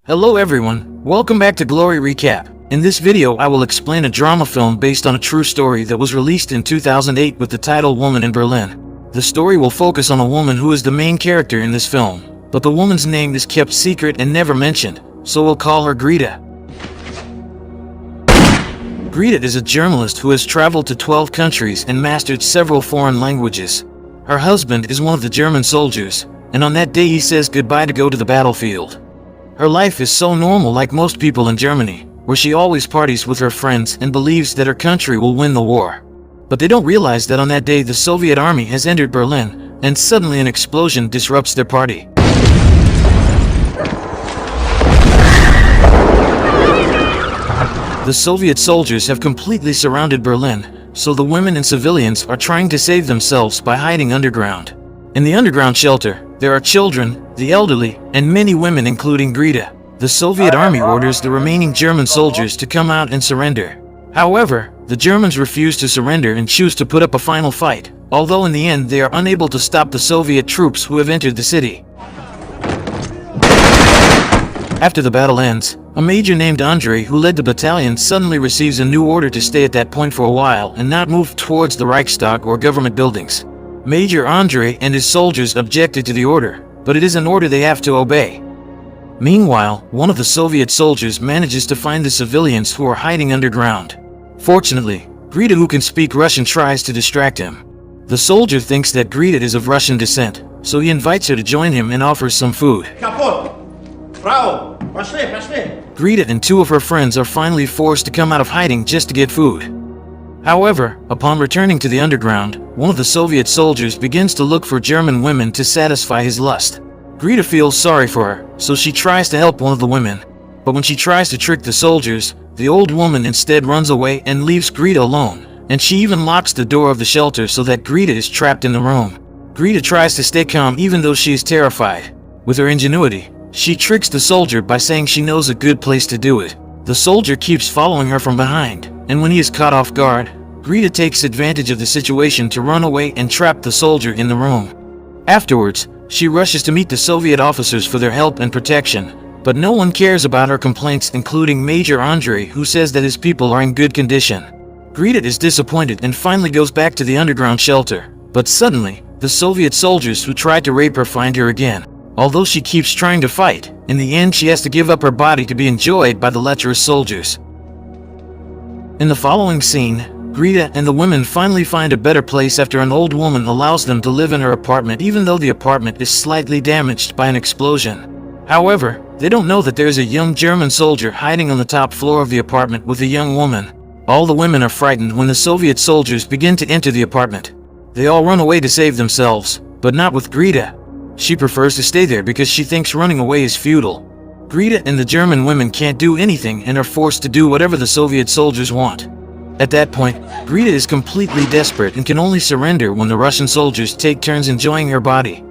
Hello everyone, welcome back to Glory Recap. In this video I will explain a drama film based on a true story that was released in 2008 with the title Woman in Berlin. The story will focus on a woman who is the main character in this film, but the woman's name is kept secret and never mentioned, so we'll call her Greta. Greta is a journalist who has traveled to 12 countries and mastered several foreign languages. Her husband is one of the German soldiers, and on that day he says goodbye to go to the battlefield. Her life is so normal like most people in Germany, where she always parties with her friends and believes that her country will win the war. But they don't realize that on that day the Soviet army has entered Berlin, and suddenly an explosion disrupts their party. The Soviet soldiers have completely surrounded Berlin, so the women and civilians are trying to save themselves by hiding underground. In the underground shelter, there are children, the elderly, and many women including Greta. The Soviet army orders the remaining German soldiers to come out and surrender. However, the Germans refuse to surrender and choose to put up a final fight, although in the end they are unable to stop the Soviet troops who have entered the city. After the battle ends, a major named Andrei who led the battalion suddenly receives a new order to stay at that point for a while and not move towards the Reichstag or government buildings. Major Andrei and his soldiers objected to the order, but it is an order they have to obey. Meanwhile, one of the Soviet soldiers manages to find the civilians who are hiding underground. Fortunately, Greta, who can speak Russian, tries to distract him. The soldier thinks that Greta is of Russian descent, so he invites her to join him and offers some food. Greta and two of her friends are finally forced to come out of hiding just to get food. However, upon returning to the underground, one of the Soviet soldiers begins to look for German women to satisfy his lust. Greta feels sorry for her, so she tries to help one of the women. But when she tries to trick the soldiers, the old woman instead runs away and leaves Greta alone, and she even locks the door of the shelter so that Greta is trapped in the room. Greta tries to stay calm even though she is terrified. With her ingenuity, she tricks the soldier by saying she knows a good place to do it. The soldier keeps following her from behind, and when he is caught off guard, Greta takes advantage of the situation to run away and trap the soldier in the room. Afterwards, she rushes to meet the Soviet officers for their help and protection, but no one cares about her complaints, including Major Andrei, who says that his people are in good condition. Greta is disappointed and finally goes back to the underground shelter, but suddenly, the Soviet soldiers who tried to rape her find her again. Although she keeps trying to fight, in the end she has to give up her body to be enjoyed by the lecherous soldiers. In the following scene, Greta and the women finally find a better place after an old woman allows them to live in her apartment even though the apartment is slightly damaged by an explosion. However, they don't know that there is a young German soldier hiding on the top floor of the apartment with a young woman. All the women are frightened when the Soviet soldiers begin to enter the apartment. They all run away to save themselves, but not with Greta. She prefers to stay there because she thinks running away is futile. Greta and the German women can't do anything and are forced to do whatever the Soviet soldiers want. At that point, Greta is completely desperate and can only surrender when the Russian soldiers take turns enjoying her body.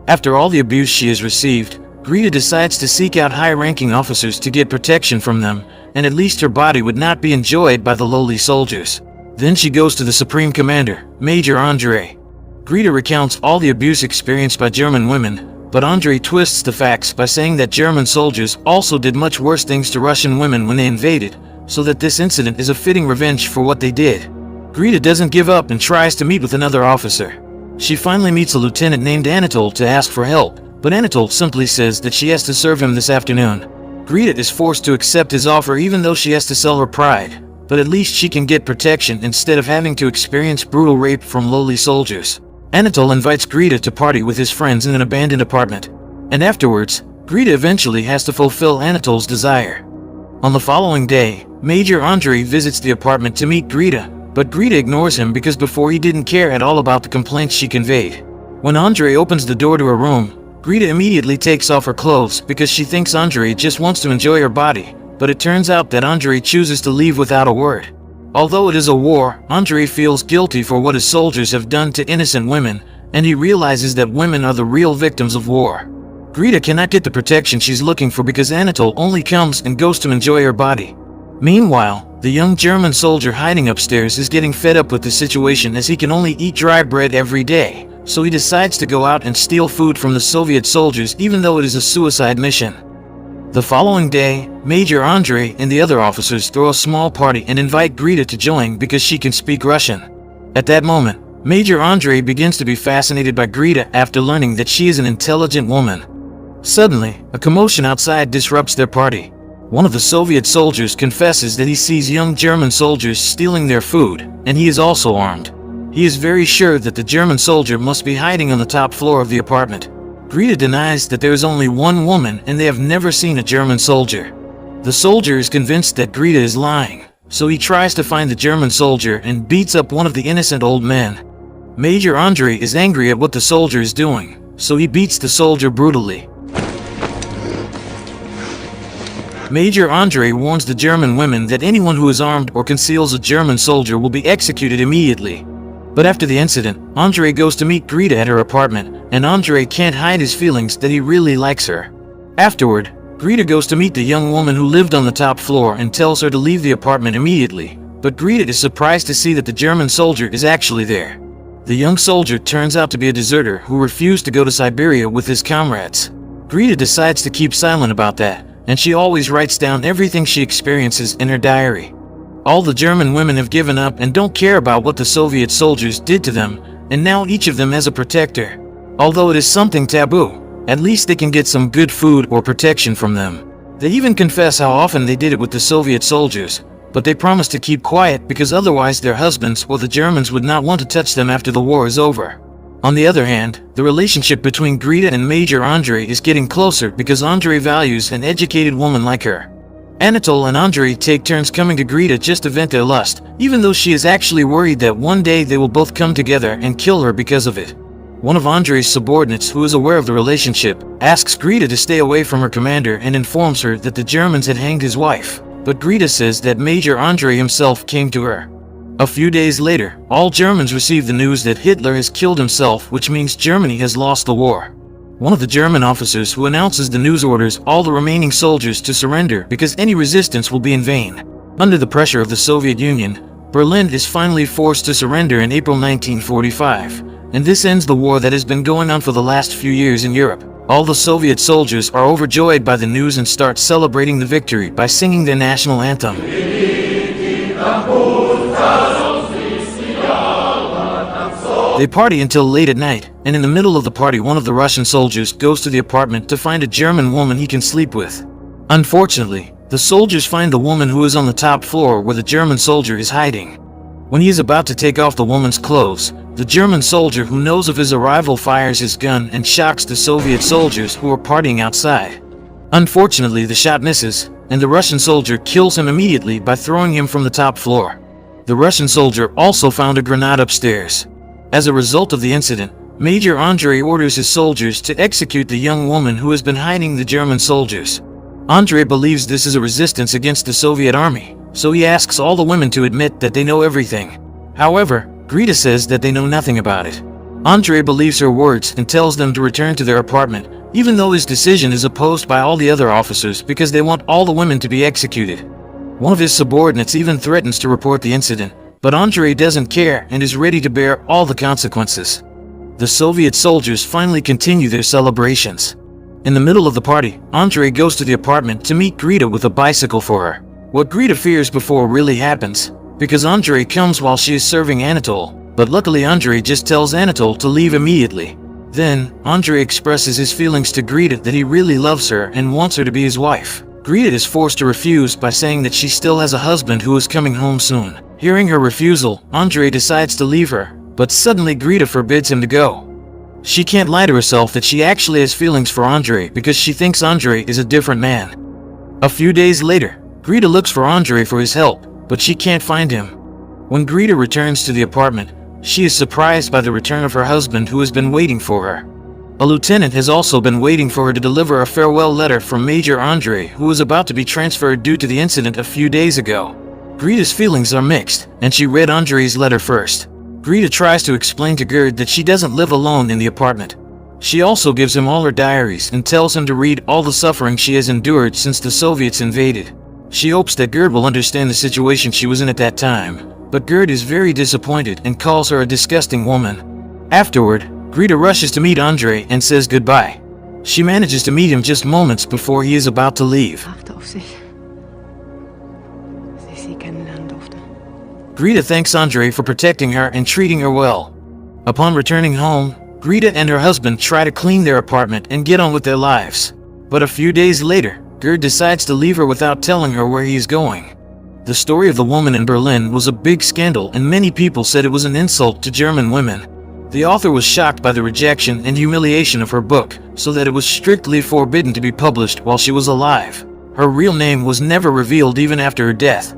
After all the abuse she has received, Greta decides to seek out high-ranking officers to get protection from them, and at least her body would not be enjoyed by the lowly soldiers. Then she goes to the Supreme Commander, Major Andrei. Greta recounts all the abuse experienced by German women, but Andrei twists the facts by saying that German soldiers also did much worse things to Russian women when they invaded, so that this incident is a fitting revenge for what they did. Greta doesn't give up and tries to meet with another officer. She finally meets a lieutenant named Anatol to ask for help, but Anatol simply says that she has to serve him this afternoon. Greta is forced to accept his offer even though she has to sell her pride, but at least she can get protection instead of having to experience brutal rape from lowly soldiers. Anatol invites Greta to party with his friends in an abandoned apartment, and afterwards, Greta eventually has to fulfill Anatol's desire. On the following day, Major Andrei visits the apartment to meet Greta, but Greta ignores him because before he didn't care at all about the complaints she conveyed. When Andrei opens the door to her room, Greta immediately takes off her clothes because she thinks Andrei just wants to enjoy her body, but it turns out that Andrei chooses to leave without a word. Although it is a war, Andrei feels guilty for what his soldiers have done to innocent women, and he realizes that women are the real victims of war. Greta cannot get the protection she's looking for because Anatol only comes and goes to enjoy her body. Meanwhile, the young German soldier hiding upstairs is getting fed up with the situation as he can only eat dry bread every day, so he decides to go out and steal food from the Soviet soldiers even though it is a suicide mission. The following day, Major Andrei and the other officers throw a small party and invite Greta to join because she can speak Russian. At that moment, Major Andrei begins to be fascinated by Greta after learning that she is an intelligent woman. Suddenly, a commotion outside disrupts their party. One of the Soviet soldiers confesses that he sees young German soldiers stealing their food, and he is also armed. He is very sure that the German soldier must be hiding on the top floor of the apartment. Greta denies that there is only one woman and they have never seen a German soldier. The soldier is convinced that Greta is lying, so he tries to find the German soldier and beats up one of the innocent old men. Major Andrei is angry at what the soldier is doing, so he beats the soldier brutally. Major Andrei warns the German women that anyone who is armed or conceals a German soldier will be executed immediately. But after the incident, Andrei goes to meet Greta at her apartment, and Andrei can't hide his feelings that he really likes her. Afterward, Greta goes to meet the young woman who lived on the top floor and tells her to leave the apartment immediately, but Greta is surprised to see that the German soldier is actually there. The young soldier turns out to be a deserter who refused to go to Siberia with his comrades. Greta decides to keep silent about that, and she always writes down everything she experiences in her diary. All the German women have given up and don't care about what the Soviet soldiers did to them, and now each of them has a protector. Although it is something taboo, at least they can get some good food or protection from them. They even confess how often they did it with the Soviet soldiers, but they promise to keep quiet because otherwise their husbands or the Germans would not want to touch them after the war is over. On the other hand, the relationship between Greta and Major Andrei is getting closer because Andrei values an educated woman like her. Anatol and Andrei take turns coming to Greta just to vent their lust, even though she is actually worried that one day they will both come together and kill her because of it. One of Andrei's subordinates, who is aware of the relationship, asks Greta to stay away from her commander and informs her that the Germans had hanged his wife, but Greta says that Major Andrei himself came to her. A few days later, all Germans receive the news that Hitler has killed himself, which means Germany has lost the war. One of the German officers who announces the news orders all the remaining soldiers to surrender because any resistance will be in vain. Under the pressure of the Soviet Union, Berlin is finally forced to surrender in April 1945, and this ends the war that has been going on for the last few years in Europe. All the Soviet soldiers are overjoyed by the news and start celebrating the victory by singing their national anthem. They party until late at night, and in the middle of the party one of the Russian soldiers goes to the apartment to find a German woman he can sleep with. Unfortunately, the soldiers find the woman who is on the top floor where the German soldier is hiding. When he is about to take off the woman's clothes, the German soldier who knows of his arrival fires his gun and shocks the Soviet soldiers who are partying outside. Unfortunately, the shot misses, and the Russian soldier kills him immediately by throwing him from the top floor. The Russian soldier also found a grenade upstairs. As a result of the incident, Major Andrei orders his soldiers to execute the young woman who has been hiding the German soldiers. Andrei believes this is a resistance against the Soviet army, so he asks all the women to admit that they know everything. However, Greta says that they know nothing about it. Andrei believes her words and tells them to return to their apartment, even though his decision is opposed by all the other officers because they want all the women to be executed. One of his subordinates even threatens to report the incident, but Andrei doesn't care and is ready to bear all the consequences. The Soviet soldiers finally continue their celebrations. In the middle of the party, Andrei goes to the apartment to meet Greta with a bicycle for her. What Greta fears before really happens, because Andrei comes while she is serving Anatol, but luckily Andrei just tells Anatol to leave immediately. Then, Andrei expresses his feelings to Greta that he really loves her and wants her to be his wife. Greta is forced to refuse by saying that she still has a husband who is coming home soon. Hearing her refusal, Andrei decides to leave her, but suddenly Greta forbids him to go. She can't lie to herself that she actually has feelings for Andrei because she thinks Andrei is a different man. A few days later, Greta looks for Andrei for his help, but she can't find him. When Greta returns to the apartment, she is surprised by the return of her husband who has been waiting for her. A lieutenant has also been waiting for her to deliver a farewell letter from Major Andrei, who was about to be transferred due to the incident a few days ago. Greta's feelings are mixed, and she read Andrei's letter first. Greta tries to explain to Gerd that she doesn't live alone in the apartment. She also gives him all her diaries and tells him to read all the suffering she has endured since the Soviets invaded. She hopes that Gerd will understand the situation she was in at that time, but Gerd is very disappointed and calls her a disgusting woman. Afterward, Greta rushes to meet Andrei and says goodbye. She manages to meet him just moments before he is about to leave. Achte auf sich, als ich sie kennenlernen durfte. Greta thanks Andre for protecting her and treating her well. Upon returning home, Greta and her husband try to clean their apartment and get on with their lives. But a few days later, Gerd decides to leave her without telling her where he is going. The story of the woman in Berlin was a big scandal, and many people said it was an insult to German women. The author was shocked by the rejection and humiliation of her book, so that it was strictly forbidden to be published while she was alive. Her real name was never revealed even after her death.